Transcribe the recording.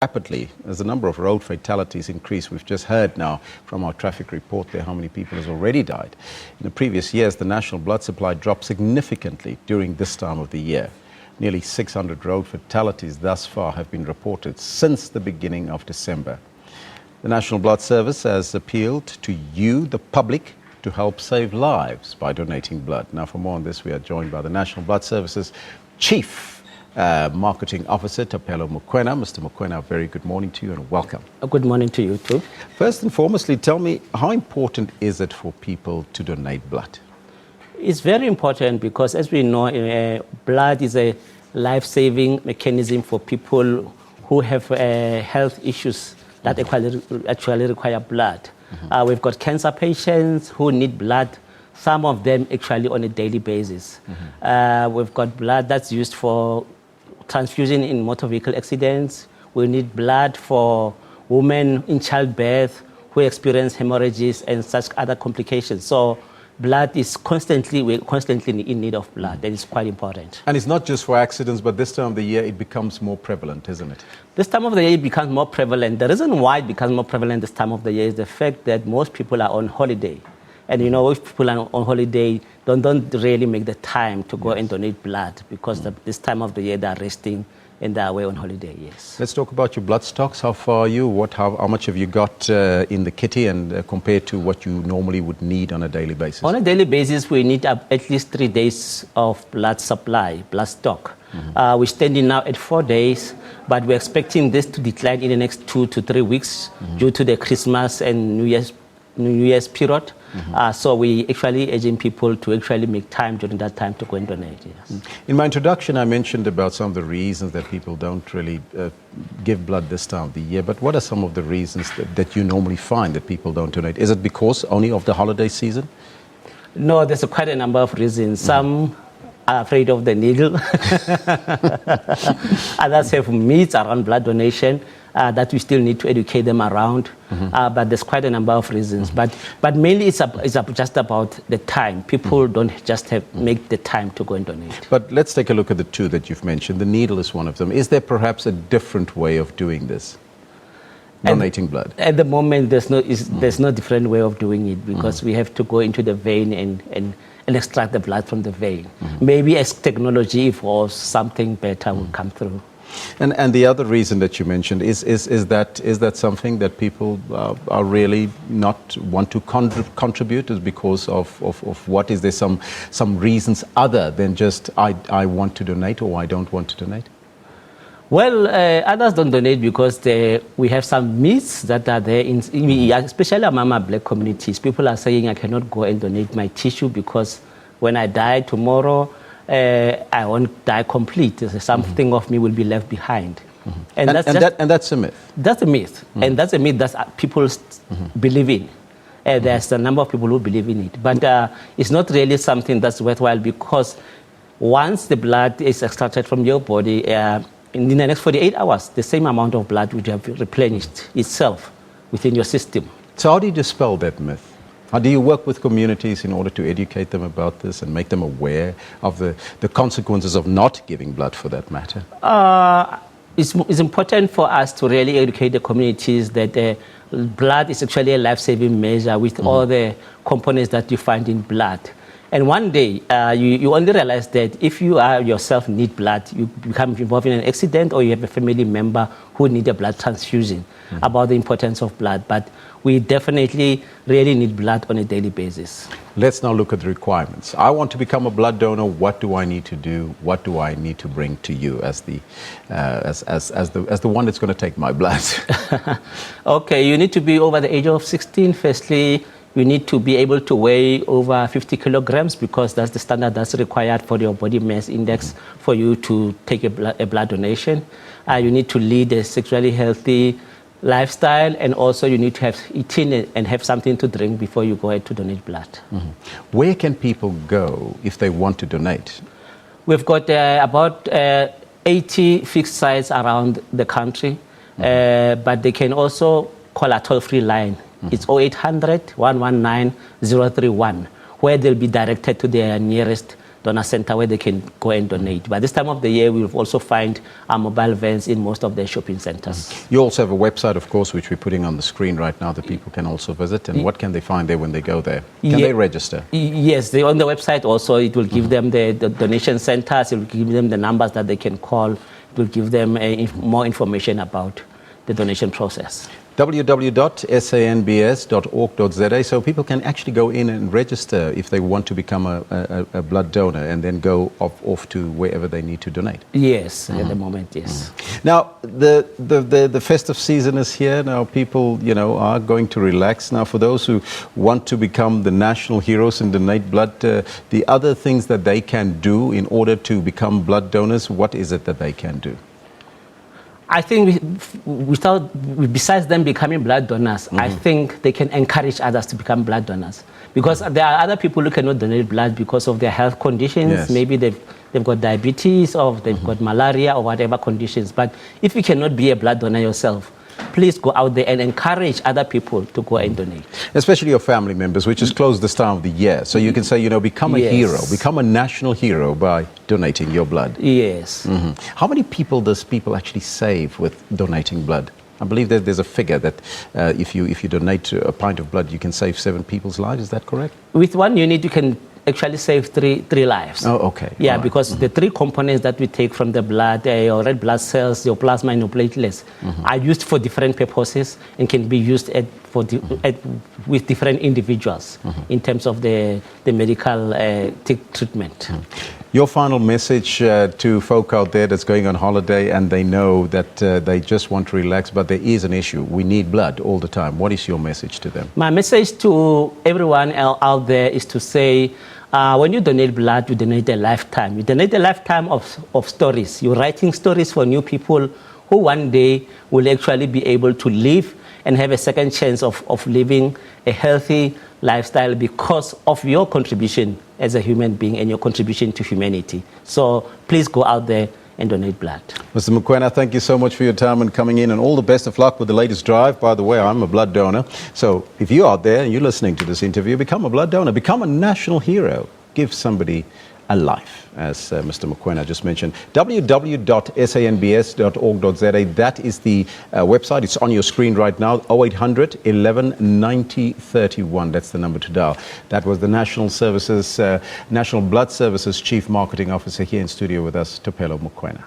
rapidly as the number of road fatalities increase. We've just heard now from our traffic report there how many people has already died. In the previous years, the national blood supply dropped significantly during this time of the year. Nearly 600 road fatalities thus far have been reported since the beginning of December. The National Blood Service has appealed to you, the public, to help save lives by donating blood. Now, for more on this, we are joined by the National Blood Service's Chief Marketing Officer, Tapelo Mokoena. Mr. Mokoena, a very good morning to you and welcome. Good morning to you too. First and foremostly, tell me, how important is it for people to donate blood? It's very important because, as we know, blood is a life-saving mechanism for people who have health issues that actually require blood. We've got cancer patients who need blood, some of them actually on a daily basis. We've got blood that's used for transfusion in motor vehicle accidents. We need blood for women in childbirth who experience hemorrhages and such other complications. So blood is we're constantly in need of blood. That is quite important. And it's not just for accidents, but this time of the year it becomes more prevalent, isn't it? This time of the year it becomes more prevalent. The reason why it becomes more prevalent this time of the year is the fact that most people are on holiday. And you know, if people are on holiday, don't really make the time to go and donate blood because this time of the year they're resting and they're away on holiday, yes. Let's talk about your blood stocks. How far are you? How much have you got in the kitty and compared to what you normally would need on a daily basis? On a daily basis, we need at least 3 days of blood supply, blood stock. We're standing now at 4 days, but we're expecting this to decline in the next 2 to 3 weeks due to the Christmas and New Year's period. So we actually urging people to actually make time during that time to go and donate. Yes. In my introduction, I mentioned about some of the reasons that people don't really give blood this time of the year. But what are some of the reasons that you normally find that people don't donate? Is it because only of the holiday season? No, there's quite a number of reasons. Some are afraid of the needle. Others have myths around blood donation that we still need to educate them around. But there's quite a number of reasons. But mainly it's just about the time. People don't just make the time to go and donate. But let's take a look at the two that you've mentioned. The needle is one of them. Is there perhaps a different way of doing this? Donating blood? At the moment, there's no different way of doing it because we have to go into the vein and extract the blood from the vein. Maybe as technology evolves, something better will come through. And the other reason that you mentioned is that something that people are really not want to contribute is because of what? Is there some reasons other than just I want to donate or I don't want to donate? Well, others don't donate because we have some myths that are there, especially among our black communities. People are saying I cannot go and donate my tissue because when I die tomorrow, I won't die complete. Something of me will be left behind. And that's a myth? That's a myth. And that's a myth that people believe in. There's a number of people who believe in it. But it's not really something that's worthwhile because once the blood is extracted from your body, in the next 48 hours, the same amount of blood would have replenished itself within your system. So how do you dispel that myth? How do you work with communities in order to educate them about this and make them aware of the consequences of not giving blood for that matter? It's important for us to really educate the communities that blood is actually a life-saving measure with all the components that you find in blood. And one day, you only realize that if you yourself need blood, you become involved in an accident or you have a family member who need a blood transfusion, about the importance of blood. But we definitely really need blood on a daily basis. Let's now look at the requirements. I want to become a blood donor. What do I need to do? What do I need to bring to you as the one that's going to take my blood? Okay, you need to be over the age of 16, firstly. You need to be able to weigh over 50 kilograms because that's the standard that's required for your body mass index for you to take a blood donation. You need to lead a sexually healthy lifestyle, and also you need to have eaten and have something to drink before you go ahead to donate blood. Where can people go if they want to donate? We've got about 80 fixed sites around the country, but they can also call a toll-free line. It's 0800 119 031, where they'll be directed to their nearest donor center where they can go and donate. By this time of the year, we'll also find our mobile vans in most of the shopping centers. You also have a website, of course, which we're putting on the screen right now that people can also visit. And what can they find there when they go there? Can they register? Yes, on the website also, it will give them the donation centers, it will give them the numbers that they can call, it will give them more information about the donation process. www.sanbs.org.za, so people can actually go in and register if they want to become a blood donor and then go off to wherever they need to donate. Yes, at the moment, yes. Now, the festive season is here. Now, people, are going to relax. Now, for those who want to become the national heroes and donate blood, the other things that they can do in order to become blood donors, what is it that they can do? I think besides them becoming blood donors, I think they can encourage others to become blood donors. Because there are other people who cannot donate blood because of their health conditions. Yes. Maybe they've got diabetes or they've got malaria or whatever conditions. But if you cannot be a blood donor yourself, please go out there and encourage other people to go and donate. Especially your family members, which is close this time of the year. So you can say, become a hero, become a national hero by donating your blood. Yes. How many people does people actually save with donating blood? I believe that there's a figure that if you donate a pint of blood, you can save 7 people's lives. Is that correct? With 1 unit, you can actually save three lives. Oh, okay. Yeah, right. Because the 3 components that we take from the blood, your red blood cells, your plasma, and your platelets, are used for different purposes and can be used with different individuals in terms of the medical treatment. Your final message to folk out there that's going on holiday and they know that they just want to relax, but there is an issue. We need blood all the time. What is your message to them? My message to everyone out there is to say, when you donate blood, you donate a lifetime. You donate a lifetime of stories. You're writing stories for new people who one day will actually be able to live and have a second chance of living a healthy lifestyle because of your contribution as a human being and your contribution to humanity. So please go out there and donate blood. Mr. Mokoena, thank you so much for your time and coming in, and all the best of luck with the latest drive. By the way, I'm a blood donor. So if you're out there and you're listening to this interview, become a blood donor, become a national hero. Give somebody a life, as Mr. Mokoena just mentioned. www.sanbs.org.za, that is the website. It's on your screen right now, 0800 11 90 31. That's the number to dial. That was the National Blood Services Chief Marketing Officer here in studio with us, Topelo Mokoena.